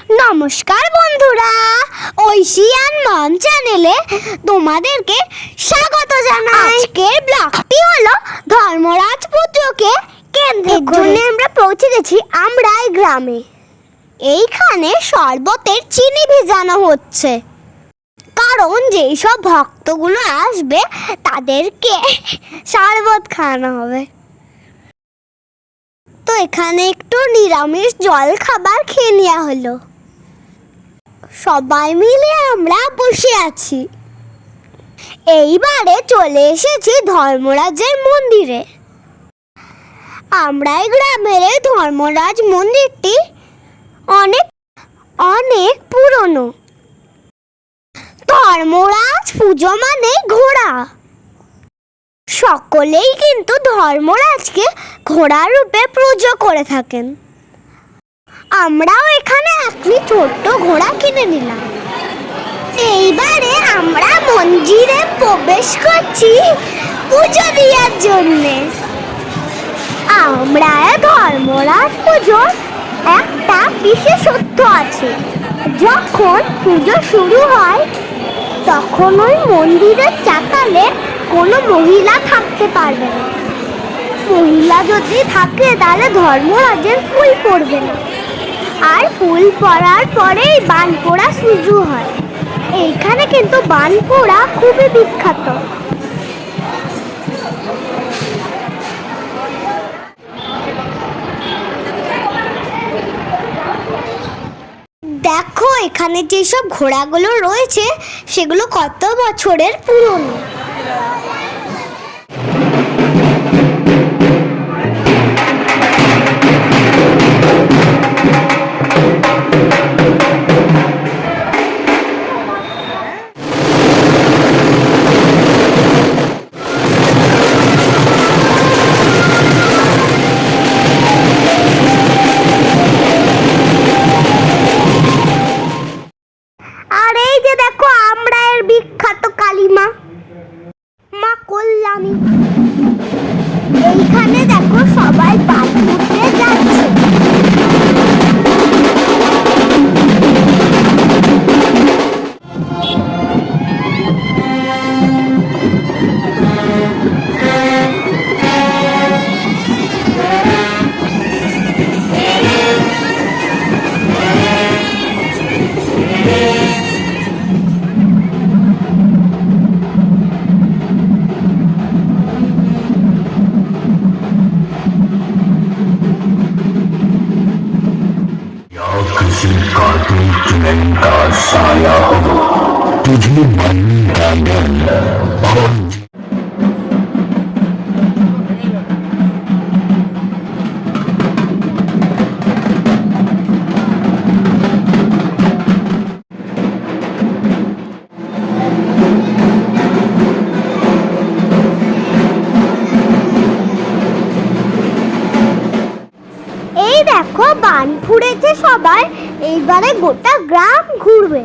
নমস্কার বন্ধুরা, ঐশিয়ান মম চ্যানেলে তোমাদেরকে স্বাগত জানাই। আজকের ব্লগটি হলো ধর্মরাজ পুত্রকে কেন্দ্র করে আমরা পৌঁছে গেছি আমরাই গ্রামে। এইখানে শরবতের চিনি ভেজানো হচ্ছে, কারণ যেই সব ভক্তগুলো আসবে তাদেরকে শরবত খাওয়ানো হবে। তো এখানে একটু নিরামিষ জল খাবার খেয়ে নেওয়া হলো। সবাই মিলে আমরা বসে আছি। এইবারে চলে এসেছি ধর্মরাজের মন্দিরে। আমরা এই গ্রামের এই ধর্মরাজ মন্দিরটি অনেক অনেক পুরনো। ধর্মরাজ পুজো মানে ঘোড়া। সকলেই কিন্তু ধর্মরাজকে ঘোড়ার রূপে পুজো করে থাকেন। আমরাও এখানে একটি ছোট্ট ঘোড়া কিনে নিলাম। এইবারে আমরা মন্দিরে প্রবেশ করছি পুজো দেওয়ার জন্যে। আমরা ধর্মরাজ পুজোর একটা বিশেষত্ব আছে। যখন পুজো শুরু হয় তখন ওই মন্দিরের চাতালে কোনো মহিলা থাকতে পারবে না। মহিলা যদি থাকে তাহলে ধর্মরাজের ফুল পড়বে না। আর ফুল পড়ার পরেই বান পোড়া শুরু হয়। এইখানে কিন্তু বান পোড়া খুবই বিখ্যাত। দেখো এখানে যেসব ঘোড়াগুলো রয়েছে সেগুলো কত বছরের পুরনো। আর এই যে দেখো আমরা এর বিখ্যাত কালী মা, মা কল্যাণী। এইখানে দেখো সবাই পাট উঠতে যাচ্ছে। किसी कार्टून चुनन का साया हो, तुझे मन गागन और দেখো বান ফুড়েছে সবাই। এইবারে গোটা গ্রাম ঘুরবে।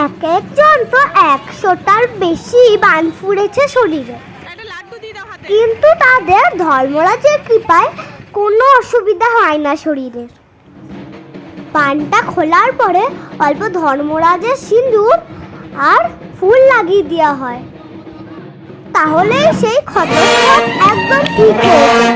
এক একজন তো 100টার বেশি বান ফুড়েছে শরীরে, কিন্তু তাদের ধর্মরাজের কৃপায় কোনো অসুবিধা হয় না শরীরের। বানটা খোলার পরে অল্প ধর্মরাজের সিঁদুর আর ফুল লাগিয়ে দেওয়া হয়, তাহলে সেই ক্ষত একদম ঠিক হয়ে যায়।